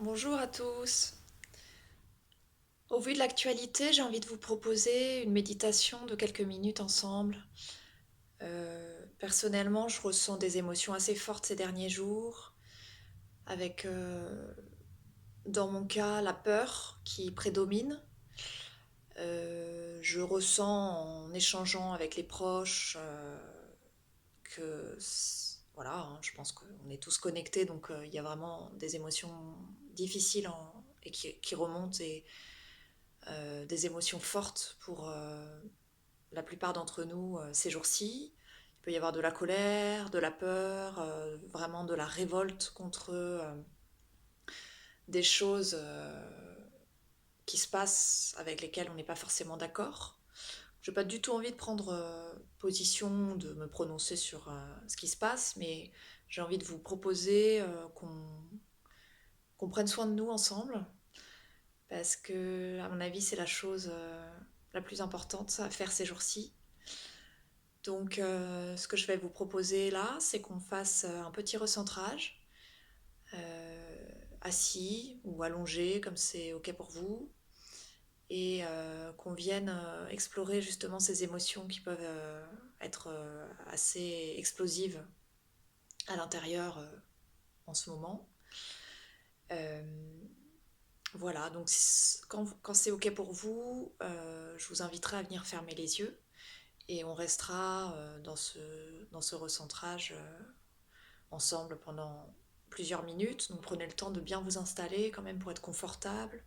Bonjour à tous. Au vu de l'actualité, j'ai envie de vous proposer une méditation de quelques minutes ensemble. Personnellement, je ressens des émotions assez fortes ces derniers jours, avec dans mon cas la peur qui prédomine. Je ressens en échangeant avec les proches voilà, hein, je pense qu'on est tous connectés, donc il y a vraiment des émotions difficiles et qui remontent et des émotions fortes pour la plupart d'entre nous ces jours-ci. Il peut y avoir de la colère, de la peur, vraiment de la révolte contre des choses qui se passent avec lesquelles on n'est pas forcément d'accord. Je n'ai pas du tout envie de prendre position, de me prononcer sur ce qui se passe, mais j'ai envie de vous proposer qu'on prenne soin de nous ensemble, parce que, à mon avis, c'est la chose la plus importante à faire ces jours-ci. Donc, ce que je vais vous proposer là, c'est qu'on fasse un petit recentrage, assis ou allongé, comme c'est OK pour vous, et qu'on vienne explorer justement ces émotions qui peuvent être assez explosives à l'intérieur en ce moment. Euh, voilà, donc quand c'est OK pour vous, je vous inviterai à venir fermer les yeux et on restera dans ce recentrage ensemble pendant plusieurs minutes. Donc prenez le temps de bien vous installer quand même pour être confortable.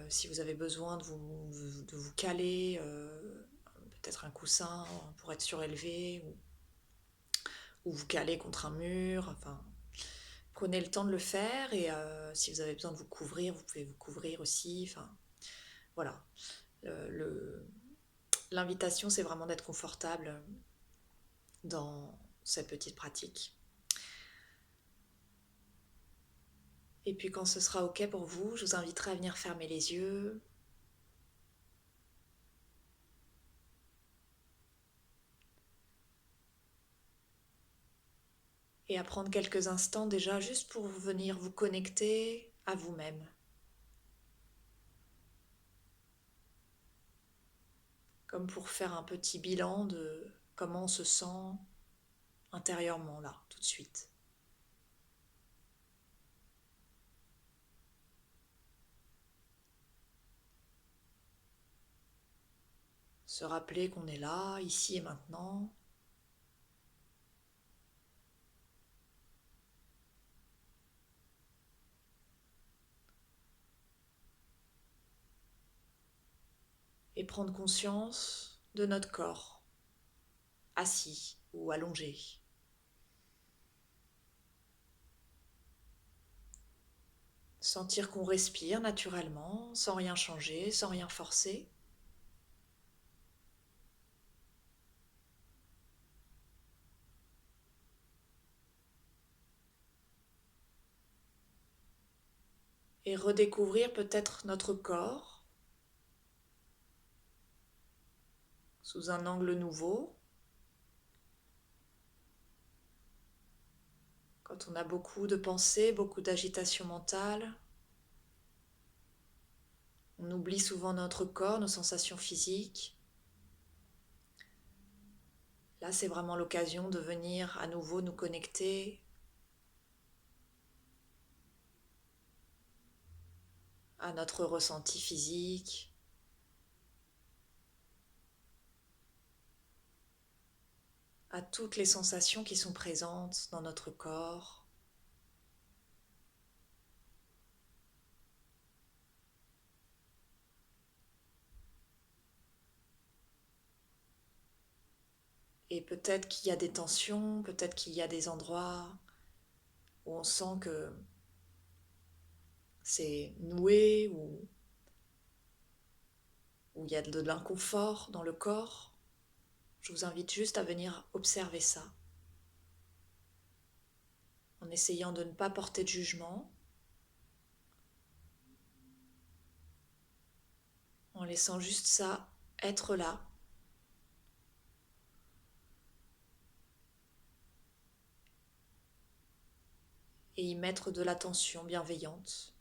Si vous avez besoin de vous caler, peut-être un coussin pour être surélevé ou vous caler contre un mur. Enfin, prenez le temps de le faire et si vous avez besoin de vous couvrir, vous pouvez vous couvrir aussi. Enfin, voilà. L'invitation, c'est vraiment d'être confortable dans cette petite pratique. Et puis quand ce sera OK pour vous, je vous inviterai à venir fermer les yeux et à prendre quelques instants déjà juste pour venir vous connecter à vous-même, comme pour faire un petit bilan de comment on se sent intérieurement là, tout de suite. Se rappeler qu'on est là, ici et maintenant, et prendre conscience de notre corps, assis ou allongé. Sentir qu'on respire naturellement, sans rien changer, sans rien forcer. Et redécouvrir peut-être notre corps sous un angle nouveau. Quand on a beaucoup de pensées, beaucoup d'agitation mentale, on oublie souvent notre corps, nos sensations physiques. Là, c'est vraiment l'occasion de venir à nouveau nous connecter à notre ressenti physique, à toutes les sensations qui sont présentes dans notre corps. Et peut-être qu'il y a des tensions, peut-être qu'il y a des endroits où on sent que c'est noué, où il y a de l'inconfort dans le corps. Je vous invite juste à venir observer ça, en essayant de ne pas porter de jugement, en laissant juste ça être là. et y mettre de l'attention bienveillante.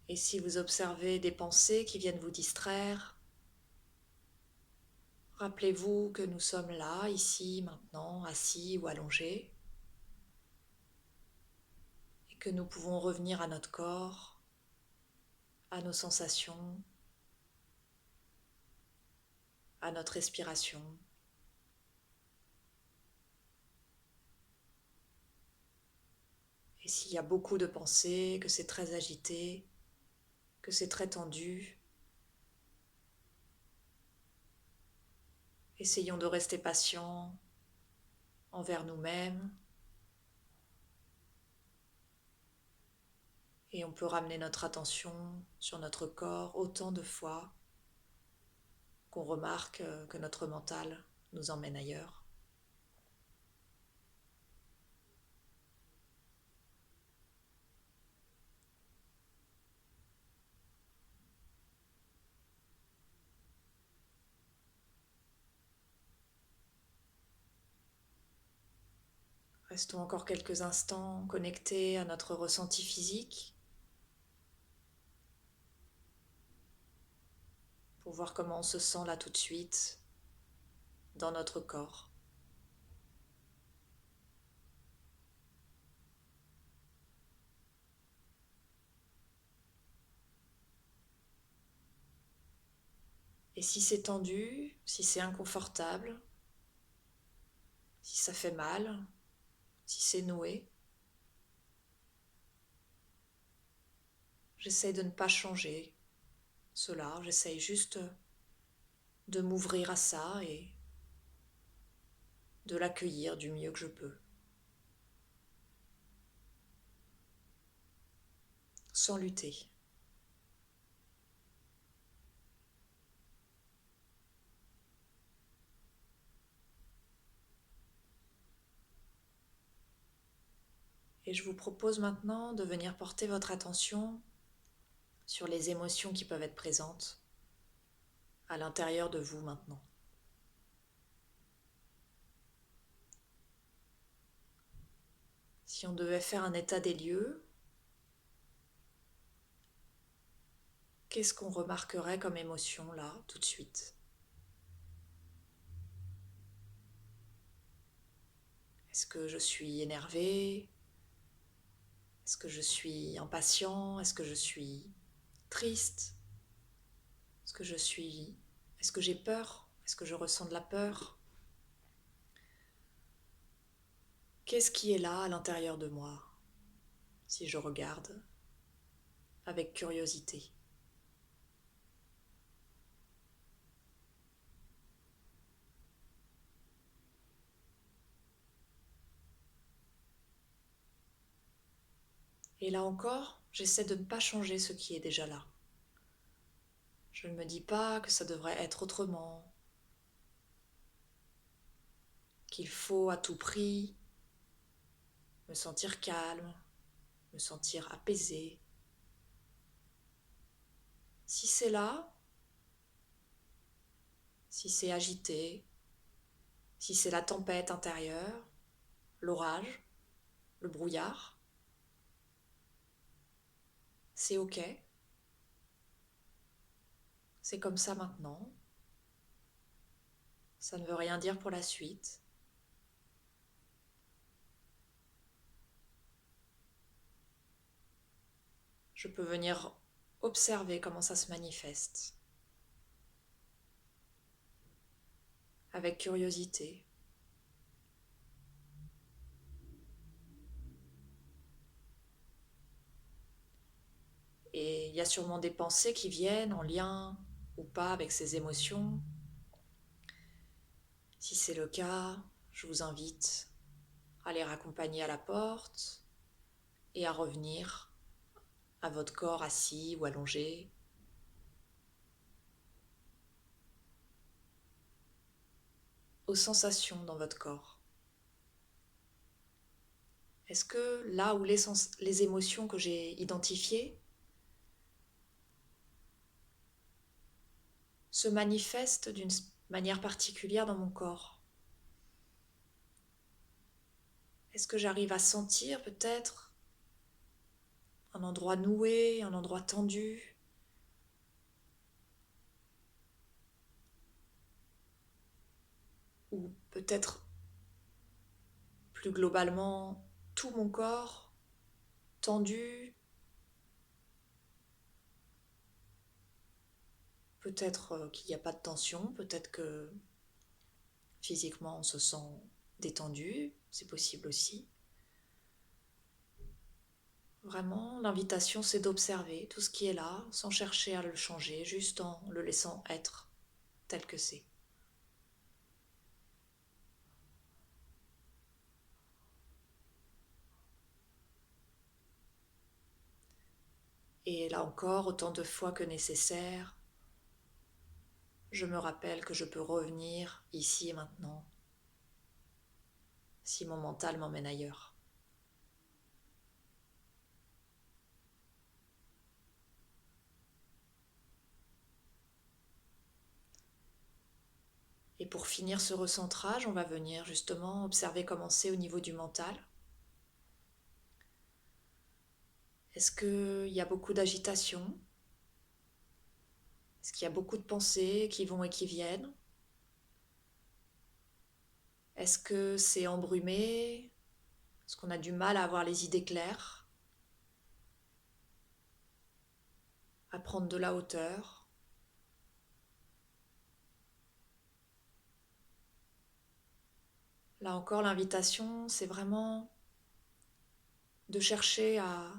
Et si vous observez des pensées qui viennent vous distraire, rappelez-vous que nous sommes là, ici, maintenant, assis ou allongés, et que nous pouvons revenir à notre corps, à nos sensations, à notre respiration. Et s'il y a beaucoup de pensées, que c'est très agité, que c'est très tendu, essayons de rester patients envers nous-mêmes et on peut ramener notre attention sur notre corps autant de fois qu'on remarque que notre mental nous emmène ailleurs. Restons encore quelques instants connectés à notre ressenti physique pour voir comment on se sent là tout de suite dans notre corps. Et si c'est tendu, si c'est inconfortable, si ça fait mal, si c'est noué, j'essaye de ne pas changer cela, j'essaye juste de m'ouvrir à ça et de l'accueillir du mieux que je peux, sans lutter. Et je vous propose maintenant de venir porter votre attention sur les émotions qui peuvent être présentes à l'intérieur de vous maintenant. Si on devait faire un état des lieux, qu'est-ce qu'on remarquerait comme émotion là, tout de suite? Est-ce que je suis énervée? Est-ce que je suis impatient? Est-ce que je suis triste? Est-ce que j'ai peur? Est-ce que je ressens de la peur? Qu'est-ce qui est là à l'intérieur de moi, si je regarde avec curiosité? Et là encore, j'essaie de ne pas changer ce qui est déjà là. Je ne me dis pas que ça devrait être autrement, qu'il faut à tout prix me sentir calme, me sentir apaisé. Si c'est là, si c'est agité, si c'est la tempête intérieure, l'orage, le brouillard, c'est ok. C'est comme ça maintenant. Ça ne veut rien dire pour la suite. Je peux venir observer comment ça se manifeste avec curiosité. Et il y a sûrement des pensées qui viennent en lien ou pas avec ces émotions. Si c'est le cas, je vous invite à les raccompagner à la porte et à revenir à votre corps assis ou allongé. Aux sensations dans votre corps. Est-ce que là où les émotions que j'ai identifiées se manifestent manière particulière dans mon corps. Est-ce que j'arrive à sentir peut-être un endroit noué, un endroit tendu? Ou peut-être plus globalement tout mon corps tendu? Peut-être qu'il n'y a pas de tension, peut-être que physiquement on se sent détendu, c'est possible aussi. Vraiment, l'invitation c'est d'observer tout ce qui est là, sans chercher à le changer, juste en le laissant être tel que c'est. Et là encore, autant de fois que nécessaire, je me rappelle que je peux revenir ici et maintenant si mon mental m'emmène ailleurs. Et pour finir ce recentrage, on va venir justement observer comment c'est au niveau du mental. Est-ce qu'il y a beaucoup d'agitation? Est-ce qu'il y a beaucoup de pensées qui vont et qui viennent? Est-ce que c'est embrumé? Est-ce qu'on a du mal à avoir les idées claires? À prendre de la hauteur? Là encore, l'invitation, c'est vraiment de chercher à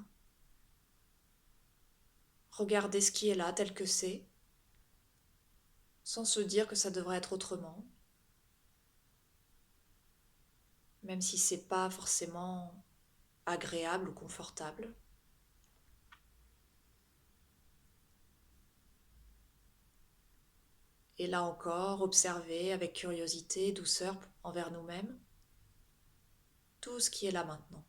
regarder ce qui est là tel que c'est, sans se dire que ça devrait être autrement, même si c'est pas forcément agréable ou confortable. Et là encore, observer avec curiosité, douceur envers nous-mêmes, tout ce qui est là maintenant,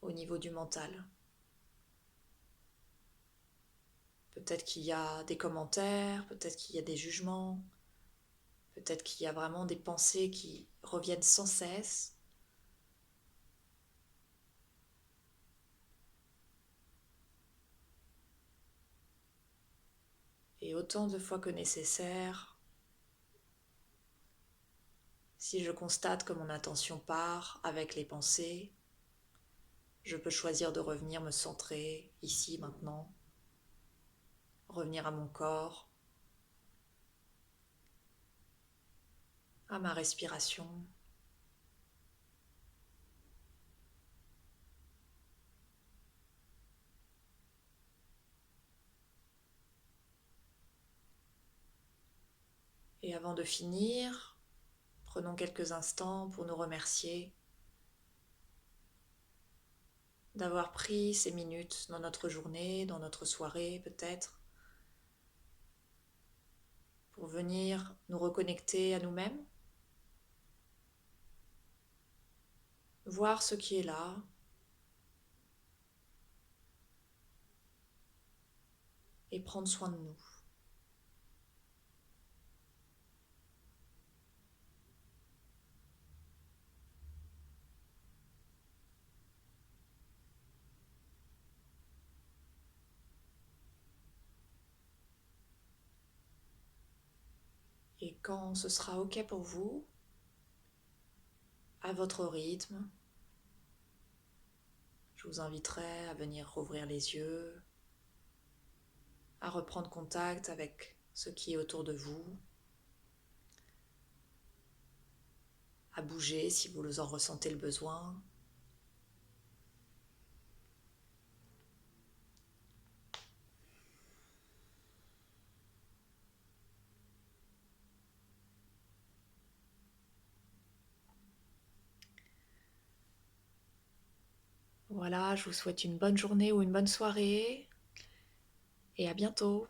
au niveau du mental. Peut-être qu'il y a des commentaires, peut-être qu'il y a des jugements, peut-être qu'il y a vraiment des pensées qui reviennent sans cesse. Et autant de fois que nécessaire, si je constate que mon attention part avec les pensées, je peux choisir de revenir me centrer ici, maintenant, revenir à mon corps, à ma respiration. Et avant de finir, prenons quelques instants pour nous remercier d'avoir pris ces minutes dans notre journée, dans notre soirée peut-être, pour venir nous reconnecter à nous-mêmes, voir ce qui est là, et prendre soin de nous. Et quand ce sera OK pour vous, à votre rythme, je vous inviterai à venir rouvrir les yeux, à reprendre contact avec ce qui est autour de vous, à bouger si vous en ressentez le besoin. Voilà, je vous souhaite une bonne journée ou une bonne soirée et à bientôt.